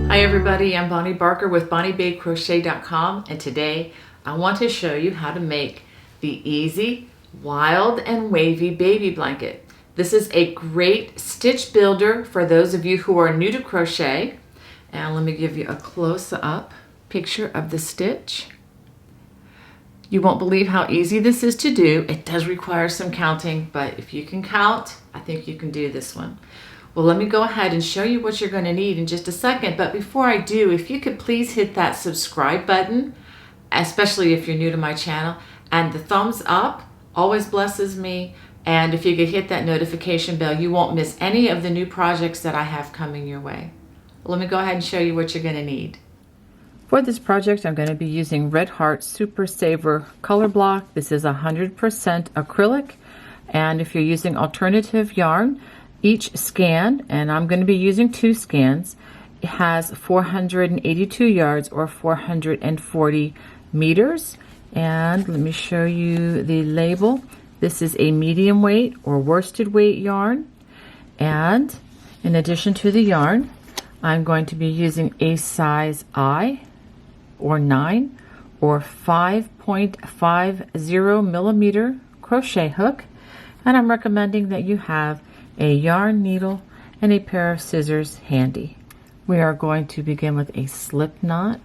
Hi everybody, I'm Bonnie Barker with BonnieBabeCrochet.com, and today I want to show you how to make the easy Wild and Wavy Baby Blanket. This is a great stitch builder for those of you who are new to crochet. And let me give you a close-up picture of the stitch. You won't believe how easy this is to do. It does require some counting, but if you can count, I think you can do this one. Well, let me go ahead and show you what you're going to need in just a second. But before I do, if you could please hit that subscribe button, especially if you're new to my channel, and the thumbs up always blesses me. And if you could hit that notification bell, you won't miss any of the new projects that I have coming your way. Let me go ahead and show you what you're going to need. For this project, I'm going to be using Red Heart Super Saver color block. This is 100% acrylic. And if you're using alternative yarn, each skein, and I'm going to be using 2 skeins, it has 482 yards or 440 meters. And let me show you the label. This is a medium weight or worsted weight yarn. And in addition to the yarn, I'm going to be using a size I or 9 or 5.50 millimeter crochet hook. And I'm recommending that you have a yarn needle and a pair of scissors handy. We are going to begin with a slip knot,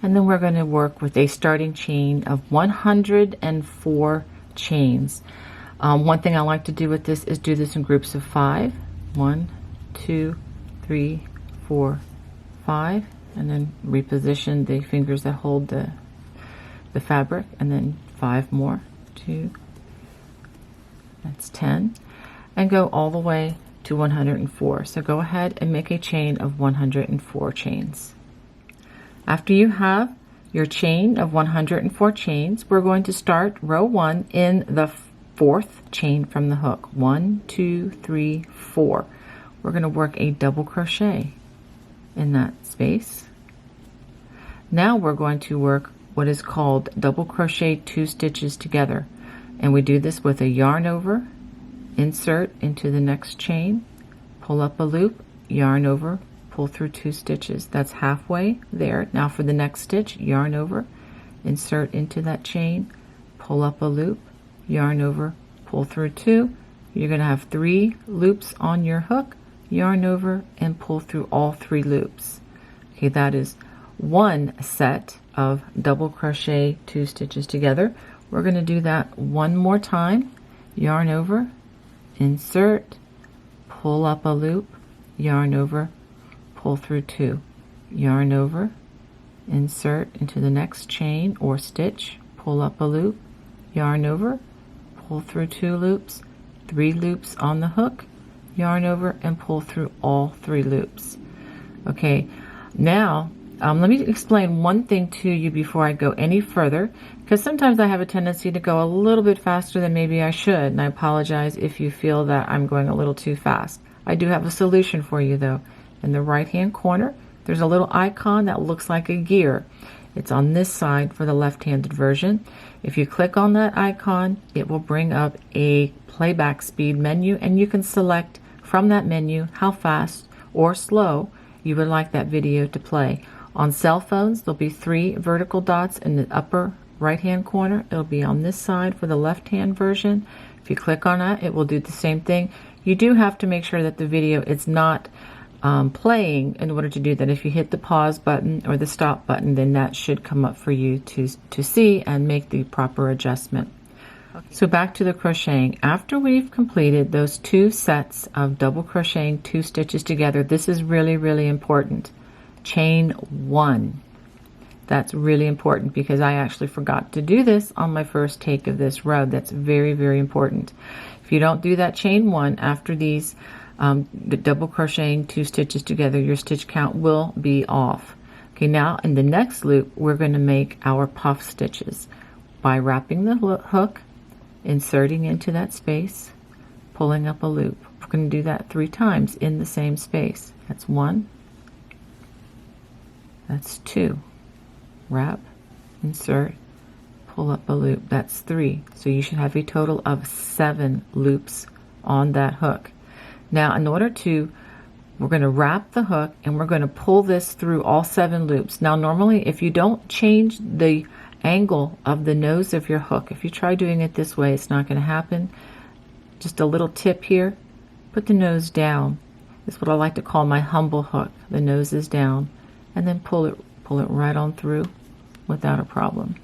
and then we're going to work with a starting chain of 104 chains. One thing I like to do with this is do this in groups of 5. 1, 2, 3, 4, 5, and then reposition the fingers that hold the fabric, and then 5 more. 2, that's 10, and go all the way to 104. So go ahead and make a chain of 104 chains. After you have your chain of 104 chains, we're going to start row 1 in the 4th chain from the hook. 1, 2, 3, 4. We're going to work a double crochet in that space. Now we're going to work what is called double crochet 2 stitches together, and we do this with a yarn over, insert into the next chain, pull up a loop, yarn over, pull through 2 stitches. That's halfway there. Now for the next stitch, yarn over, insert into that chain, pull up a loop, yarn over, pull through 2. You're going to have 3 loops on your hook, yarn over, and pull through all 3 loops. Okay, that is one set of double crochet 2 stitches together. We're going to do that one more time. Yarn over, insert, pull up a loop, yarn over, pull through 2, yarn over, insert into the next chain or stitch, pull up a loop, yarn over, pull through 2 loops, 3 loops on the hook, yarn over, and pull through all 3 loops. Okay, now let me explain one thing to you before I go any further, because sometimes I have a tendency to go a little bit faster than maybe I should, and I apologize if you feel that I'm going a little too fast. I do have a solution for you though. In the right hand corner, there's a little icon that looks like a gear. It's on this side for the left-handed version. If you click on that icon, it will bring up a playback speed menu, and you can select from that menu how fast or slow you would like that video to play. On cell phones, there'll be 3 vertical dots in the upper right-hand corner. It'll be on this side for the left-hand version. If you click on that, it will do the same thing. You do have to make sure that the video is not playing in order to do that. If you hit the pause button or the stop button, then that should come up for you to see and make the proper adjustment. Okay. So back to the crocheting. After we've completed those 2 sets of double crocheting 2 stitches together, this is really, really important. Chain 1. That's really important because I actually forgot to do this on my first take of this row. That's very, very important. If you don't do that chain 1 after these the double crocheting 2 stitches together, your stitch count will be off. Okay, now in the next loop, we're going to make our puff stitches by wrapping the hook, inserting into that space, pulling up a loop. We're going to do that 3 times in the same space. That's 1, that's 2, wrap, insert, pull up a loop. That's 3. So you should have a total of 7 loops on that hook. Now in order to, we're going to wrap the hook and we're going to pull this through all 7 loops. Now normally if you don't change the angle of the nose of your hook, if you try doing it this way, it's not going to happen. Just a little tip here, put the nose down. This is what I like to call my humble hook. The nose is down, and then pull it right on through without a problem.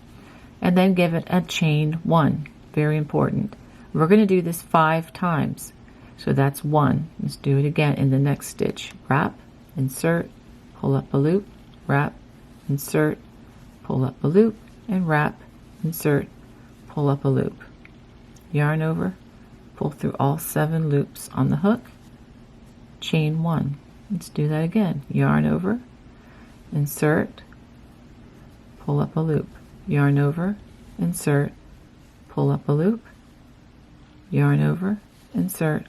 And then give it a chain 1, very important. We're going to do this 5 times. So that's 1. Let's do it again in the next stitch. Wrap, insert, pull up a loop, wrap, insert, pull up a loop, and wrap, insert, pull up a loop. Yarn over, pull through all 7 loops on the hook, chain 1. Let's do that again. Yarn over, insert, pull up a loop. Yarn over, insert, pull up a loop, yarn over, insert,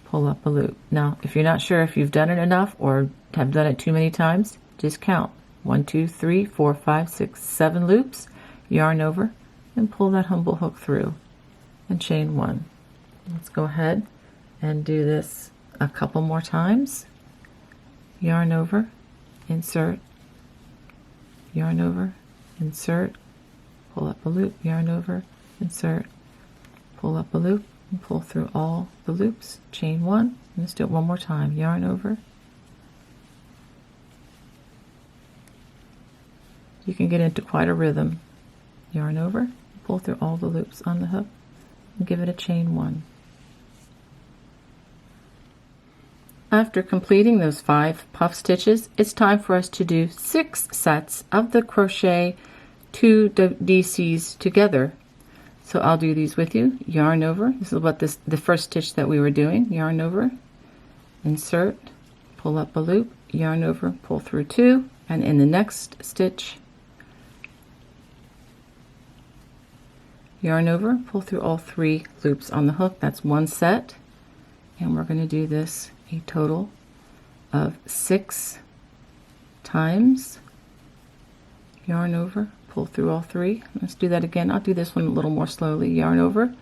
pull up a loop. Now, if you're not sure if you've done it enough or have done it too many times, just count. 1, 2, 3, 4, 5, 6, 7 loops, yarn over, and pull that humble hook through, and chain 1. Let's go ahead and do this a couple more times. Yarn over, insert, yarn over, insert, pull up a loop, yarn over, insert, pull up a loop, and pull through all the loops, chain 1. Let's do it one more time. Yarn over. You can get into quite a rhythm. Yarn over, pull through all the loops on the hook, and give it a chain 1. After completing those 5 puff stitches, it's time for us to do 6 sets of the crochet 2 DCs together. So I'll do these with you. Yarn over. This is what the first stitch that we were doing. Yarn over, insert, pull up a loop, yarn over, pull through 2, and in the next stitch, yarn over, pull through all 3 loops on the hook. That's 1 set, and we're going to do this a total of 6 times. Yarn over, pull through all 3. Let's do that again. I'll do this one a little more slowly. Yarn over,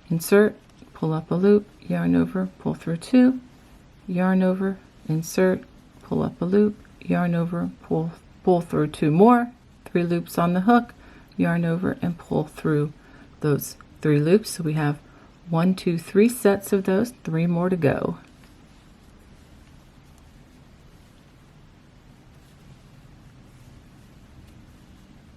insert, pull up a loop, yarn over, pull through 2, yarn over, insert, pull up a loop, yarn over, pull through 2 more, 3 loops on the hook, yarn over, and pull through those 3 loops. So we have 1, 2, 3 sets of those, 3 more to go.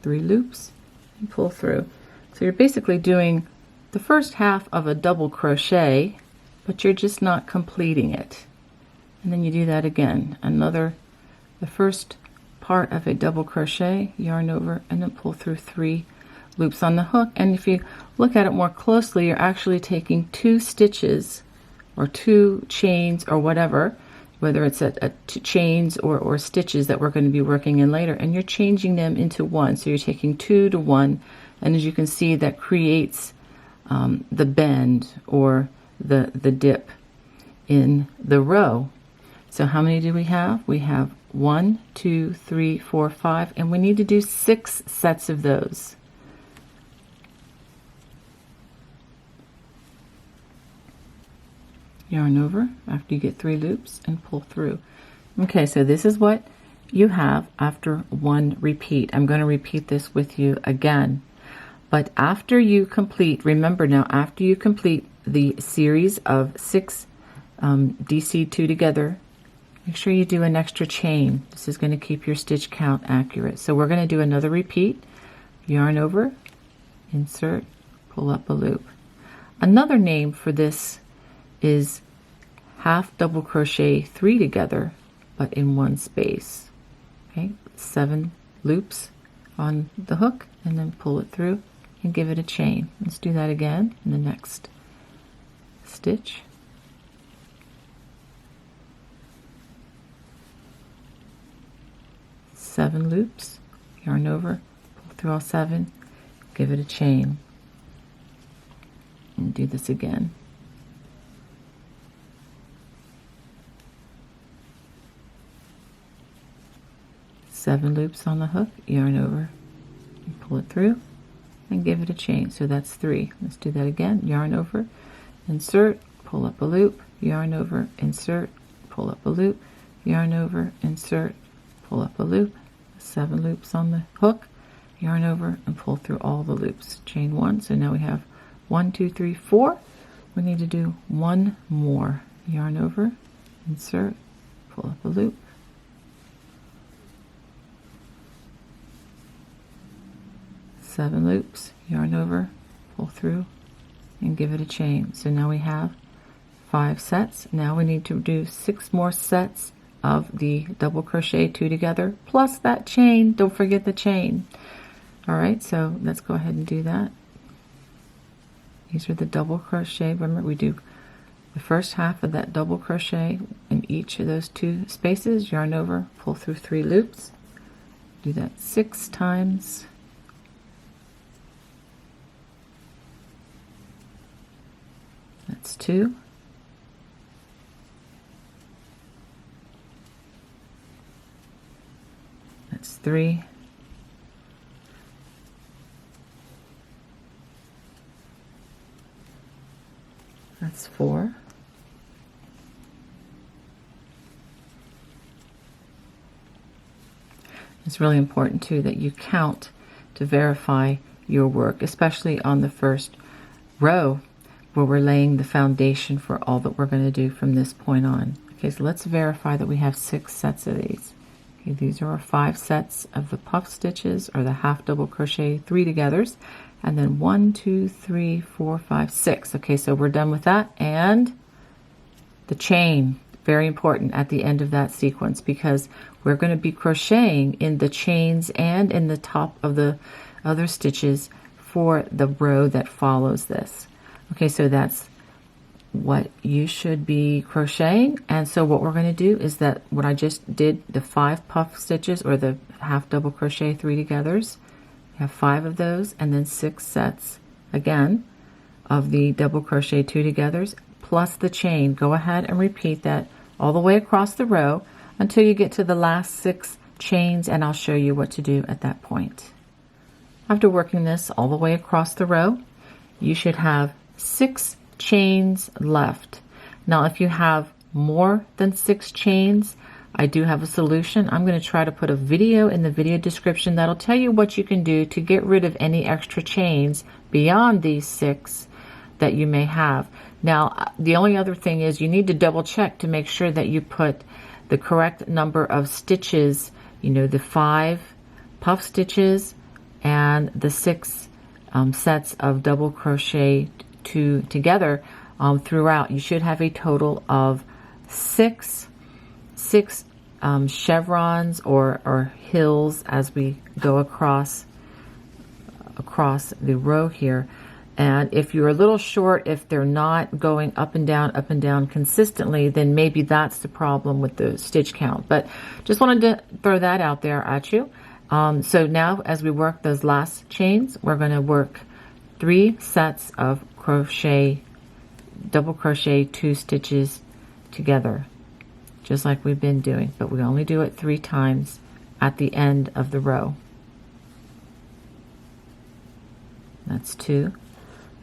Three loops and pull through. So you're basically doing the first half of a double crochet, but you're just not completing it. And then you do that again. The first part of a double crochet, yarn over, and then pull through 3 loops on the hook. And if you look at it more closely, you're actually taking 2 stitches or 2 chains or whatever, whether it's a chains or stitches that we're going to be working in later, and you're changing them into 1. So you're taking 2 to 1, and as you can see, that creates the bend or the dip in the row. So how many do we have? We have 1, 2, 3, 4, 5, and we need to do 6 sets of those. Yarn over after you get 3 loops and pull through. Okay, so this is what you have after 1 repeat. I'm going to repeat this with you again. But after you complete, remember now, after you complete the series of 6 DC2 together, make sure you do an extra chain. This is going to keep your stitch count accurate. So we're going to do another repeat. Yarn over, insert, pull up a loop. Another name for this is half double crochet 3 together, but in 1 space. Okay, 7 loops on the hook, and then pull it through and give it a chain. Let's do that again in the next stitch. Seven loops, yarn over, pull through all 7, give it a chain, and do this again. 7 loops on the hook, yarn over, and pull it through, and give it a chain. So that's 3. Let's do that again. Yarn over, insert, pull up a loop, yarn over, insert, pull up a loop, yarn over, insert, pull up a loop, 7 loops on the hook, yarn over and pull through all the loops, chain 1. So now we have 1, 2, 3, 4. We need to do 1 more, yarn over, insert, pull up a loop, seven loops, yarn over, pull through, and give it a chain. So now we have 5 sets. Now we need to do 6 more sets of the double crochet 2 together plus that chain. Don't forget the chain. All right, so let's go ahead and do that. These are the double crochet. Remember, we do the first half of that double crochet in each of those 2 spaces, yarn over, pull through 3 loops. Do that 6 times. That's 2. That's 3. That's 4. It's really important too that you count to verify your work, especially on the first row where we're laying the foundation for all that we're going to do from this point on. Okay, so let's verify that we have 6 sets of these. Okay, these are our 5 sets of the puff stitches or the half double crochet 3 togethers, and then 1, 2, 3, 4, 5, 6. Okay, so we're done with that, and the chain, very important at the end of that sequence, because we're going to be crocheting in the chains and in the top of the other stitches for the row that follows this. Okay, so that's what you should be crocheting. And so what we're going to do is that what I just did, the 5 puff stitches or the half double crochet 3 togethers, you have 5 of those, and then 6 sets again of the double crochet 2 togethers plus the chain. Go ahead and repeat that all the way across the row until you get to the last 6 chains, and I'll show you what to do at that point. After working this all the way across the row, you should have 6 chains left. Now if you have more than 6 chains, I do have a solution. I'm going to try to put a video in the video description that'll tell you what you can do to get rid of any extra chains beyond these 6 that you may have. Now the only other thing is you need to double check to make sure that you put the correct number of stitches, you know, the 5 puff stitches and the 6 sets of double crochet 2 together throughout. You should have a total of 6 chevrons or hills as we go across the row here. And if you're a little short, if they're not going up and down consistently, then maybe that's the problem with the stitch count. But just wanted to throw that out there at you. So now as we work those last chains, we're going to work 3 sets of crochet, double crochet 2 stitches together, just like we've been doing, but we only do it 3 times at the end of the row. That's 2,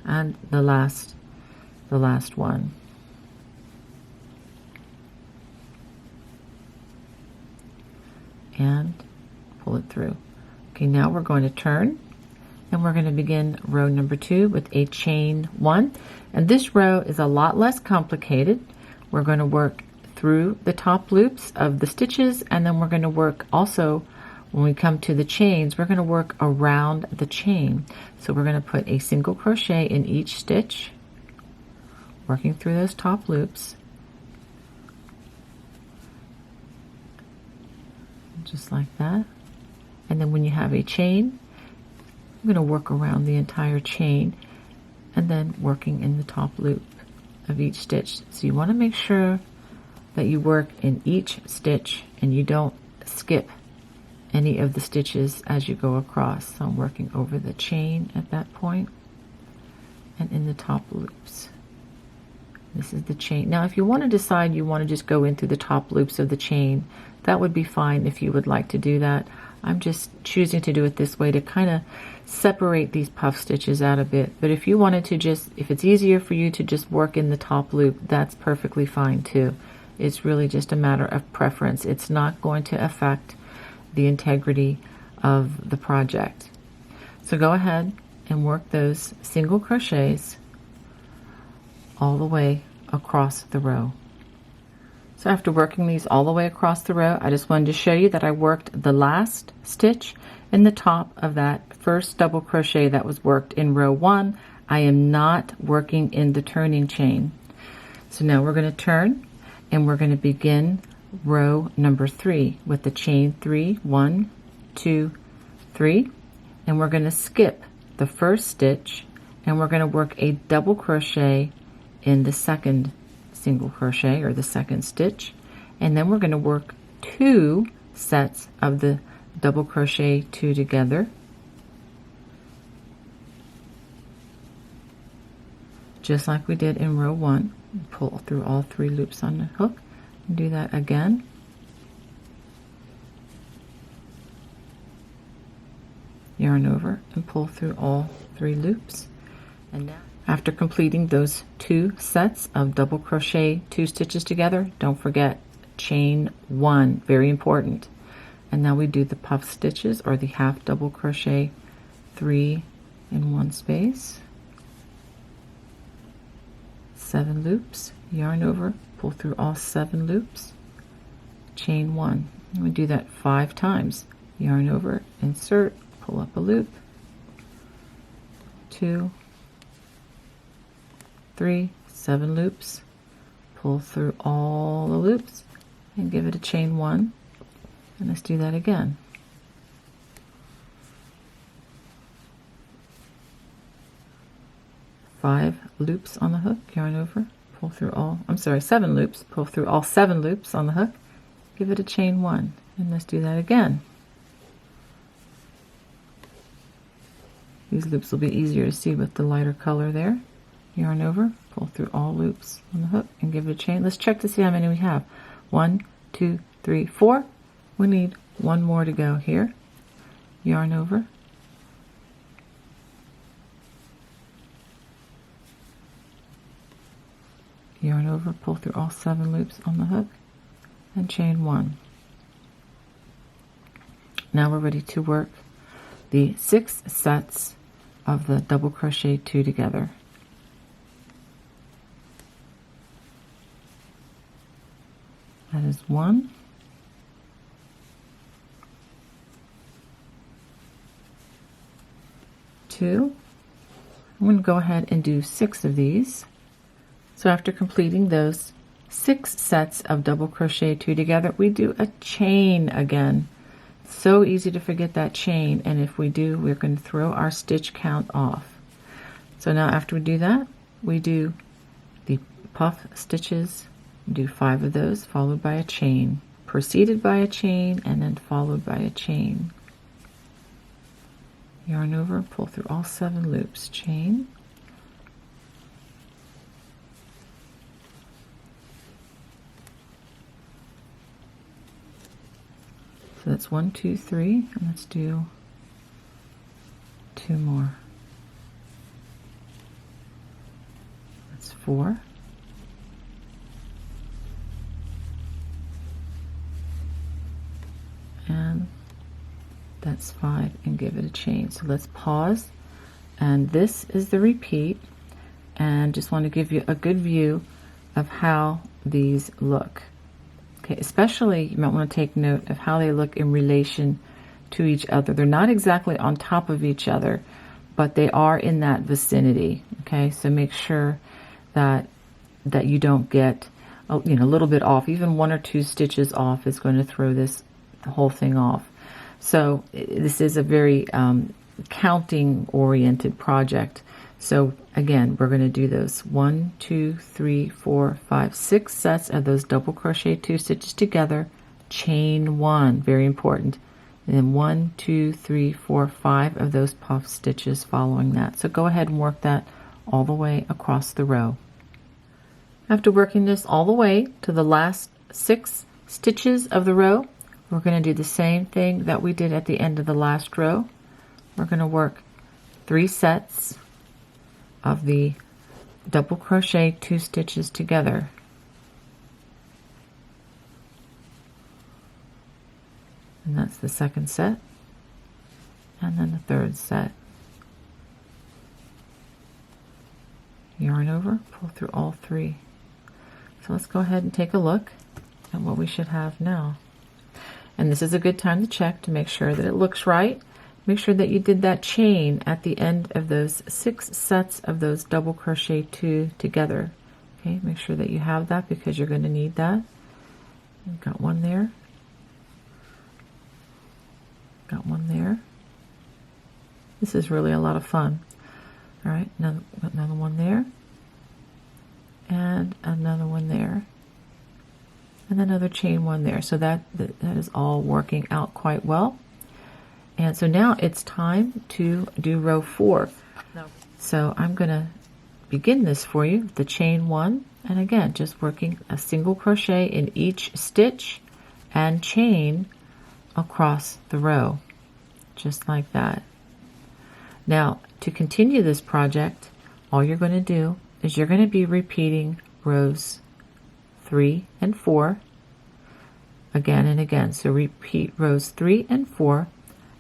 and the last one. And pull it through. Okay, now we're going to turn and we're going to begin row number 2 with a chain 1, and this row is a lot less complicated. We're going to work through the top loops of the stitches, and then we're going to work also, when we come to the chains, we're going to work around the chain. So we're going to put a single crochet in each stitch, working through those top loops, just like that. And then when you have a chain, I'm going to work around the entire chain and then working in the top loop of each stitch. So you want to make sure that you work in each stitch and you don't skip any of the stitches as you go across. So I'm working over the chain at that point and in the top loops. This is the chain. Now if you want to decide you want to just go in through the top loops of the chain, that would be fine if you would like to do that. I'm just choosing to do it this way to kind of separate these puff stitches out a bit. But if you wanted to just, if it's easier for you to just work in the top loop, that's perfectly fine too. It's really just a matter of preference. It's not going to affect the integrity of the project. So go ahead and work those single crochets all the way across the row. So after working these all the way across the row, I just wanted to show you that I worked the last stitch in the top of that first double crochet that was worked in row 1. I am not working in the turning chain. So now we're going to turn and we're going to begin row number 3 with the chain 3, 1, 2, 3, and we're going to skip the first stitch and we're going to work a double crochet in the second single crochet or the second stitch, and then we're going to work 2 sets of the double crochet 2 together, just like we did in row 1. Pull through all 3 loops on the hook and do that again. Yarn over and pull through all 3 loops. And now, after completing those 2 sets of double crochet 2 stitches together, don't forget chain 1, very important. And now we do the puff stitches or the half double crochet 3 in 1 space, 7 loops, yarn over, pull through all 7 loops, chain 1. And we do that 5 times. Yarn over, insert, pull up a loop, 2, 3, 7 loops, pull through all the loops and give it a chain 1, and let's do that again. 5 loops on the hook, yarn over, pull through all, 7 loops, pull through all 7 loops on the hook, give it a chain 1, and let's do that again. These loops will be easier to see with the lighter color there. Yarn over, pull through all loops on the hook and give it a chain. Let's check to see how many we have. 1, 2, 3, 4. We need 1 more to go here. Yarn over, yarn over, pull through all 7 loops on the hook and chain 1. Now we're ready to work the 6 sets of the double crochet 2 together. That is 1, 2. I'm going to go ahead and do 6 of these. So after completing those 6 sets of double crochet 2 together, we do a chain again. So easy to forget that chain, and if we do, we're going to throw our stitch count off. So now after we do that, we do the puff stitches, do 5 of those, followed by a chain, preceded by a chain, and then followed by a chain. Yarn over, pull through all 7 loops, chain, so that's 1, 2, 3, and let's do 2 more. That's 4. And that's 5, and give it a chain. So let's pause, and this is the repeat, and just want to give you a good view of how these look. Okay, especially you might want to take note of how they look in relation to each other. They're not exactly on top of each other, but they are in that vicinity. Okay, so make sure that you don't get a little bit off. Even 1 or 2 stitches off is going to throw the whole thing off. So this is a very counting oriented project. So again, we're going to do those 1, 2, 3, 4, 5, 6 sets of those double crochet 2 stitches together, chain 1, very important, and then 1, 2, 3, 4, 5 of those puff stitches following that. So go ahead and work that all the way across the row. After working this all the way to the last 6 stitches of the row, we're going to do the same thing that we did at the end of the last row. We're going to work 3 sets of the double crochet 2 stitches together. And that's the second set, and then the third set. Yarn over, pull through all 3. So let's go ahead and take a look at what we should have now. And this is a good time to check to make sure that it looks right. Make sure that you did that chain at the end of those 6 sets of those double crochet 2 together. Okay, make sure that you have that because you're going to need that. You've got one there. Got one there. This is really a lot of fun. All right, another one there, and another one there, and another chain one there. So that is all working out quite well. And so now it's time to do row 4. So I'm going to begin this for you, the chain 1, and again just working a single crochet in each stitch and chain across the row, just like that. Now, to continue this project, all you're going to do is you're going to be repeating rows 3 and 4 again and again. So repeat rows 3 and 4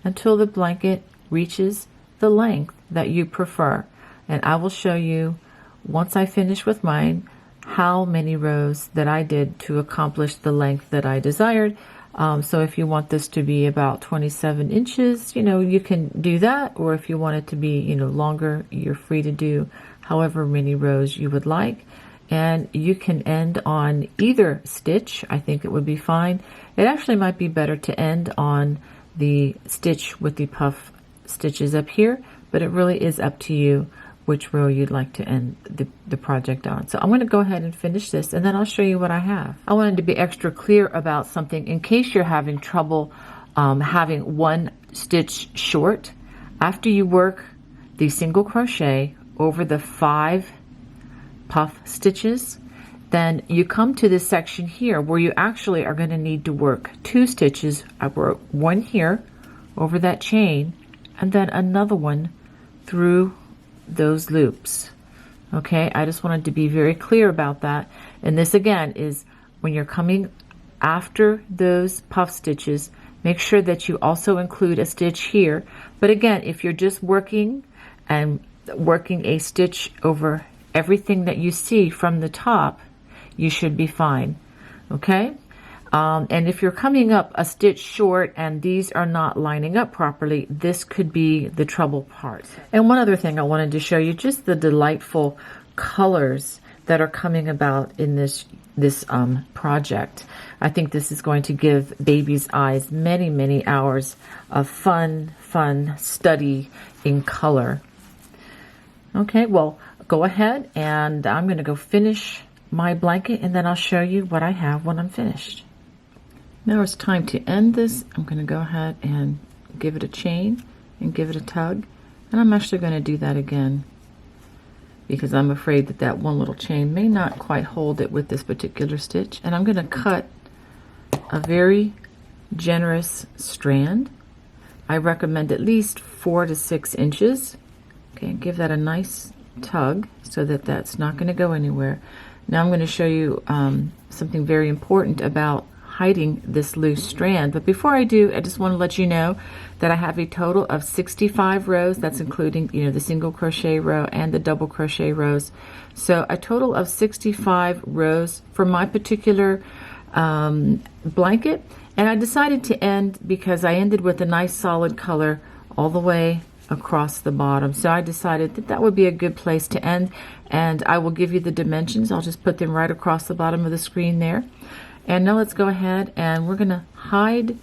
until the blanket reaches the length that you prefer. And I will show you, once I finish with mine, how many rows that I did to accomplish the length that I desired. So if you want this to be about 27 inches, you can do that. Or if you want it to be, longer, you're free to do however many rows you would like. And you can end on either stitch. I think it would be fine. It actually might be better to end on the stitch with the puff stitches up here, but it really is up to you which row you'd like to end the project on. So I'm going to go ahead and finish this, and then I'll show you what I have. I wanted to be extra clear about something in case you're having trouble having one stitch short. After you work the single crochet over the 5 puff stitches, then you come to this section here where you actually are going to need to work 2 stitches. I work one here over that chain, and then another one through those loops. Okay, I just wanted to be very clear about that. And this again is when you're coming after those puff stitches, make sure that you also include a stitch here. But again, if you're just working and working a stitch over everything that you see from the top, you should be fine. Okay, and if you're coming up a stitch short and these are not lining up properly, this could be the trouble part. And one other thing I wanted to show you, just the delightful colors that are coming about in this project. I think this is going to give baby's eyes many hours of fun study in color. Okay, well, go ahead, and I'm going to go finish my blanket, and then I'll show you what I have when I'm finished. Now it's time to end this. I'm going to go ahead and give it a chain and give it a tug, and I'm actually going to do that again because I'm afraid that that one little chain may not quite hold it with this particular stitch. And I'm going to cut a very generous strand. I recommend at least 4 to 6 inches. Okay, and give that a nice tug so that that's not going to go anywhere. Now I'm going to show you something very important about hiding this loose strand. But before I do, I just want to let you know that I have a total of 65 rows. That's including, the single crochet row and the double crochet rows. So a total of 65 rows for my particular blanket. And I decided to end because I ended with a nice solid color all the way across the bottom. So I decided that that would be a good place to end, and I will give you the dimensions. I'll just put them right across the bottom of the screen there. And now let's go ahead and we're going to hide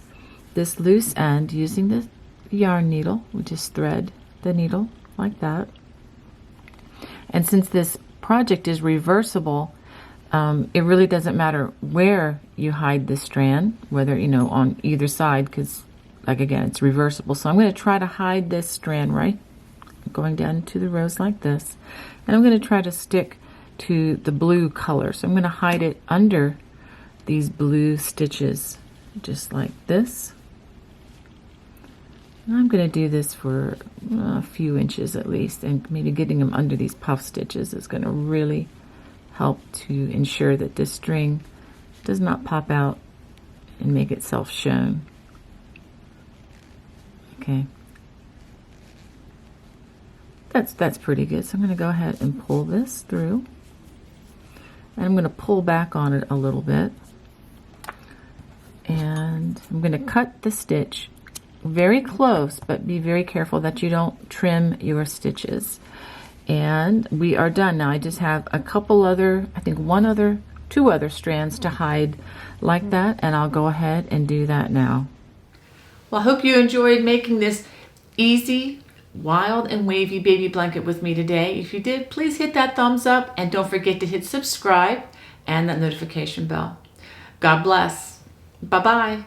this loose end using the yarn needle. We just thread the needle like that. And since this project is reversible, it really doesn't matter where you hide the strand, whether, on either side, because like again, it's reversible. So I'm going to try to hide this strand right going down into the rows like this. And I'm going to try to stick to the blue color. So I'm going to hide it under these blue stitches, just like this. I'm going to do this for a few inches at least, and maybe getting them under these puff stitches is going to really help to ensure that this string does not pop out and make itself shown. Okay, that's pretty good. So I'm going to go ahead and pull this through, and I'm going to pull back on it a little bit, and I'm going to cut the stitch very close, but be very careful that you don't trim your stitches. And we are done now. I just have a couple other, I think two other strands to hide like that, and I'll go ahead and do that now. Well, I hope you enjoyed making this easy wild and wavy baby blanket with me today. If you did, please hit that thumbs up, and don't forget to hit subscribe and that notification bell. God bless. Bye-bye.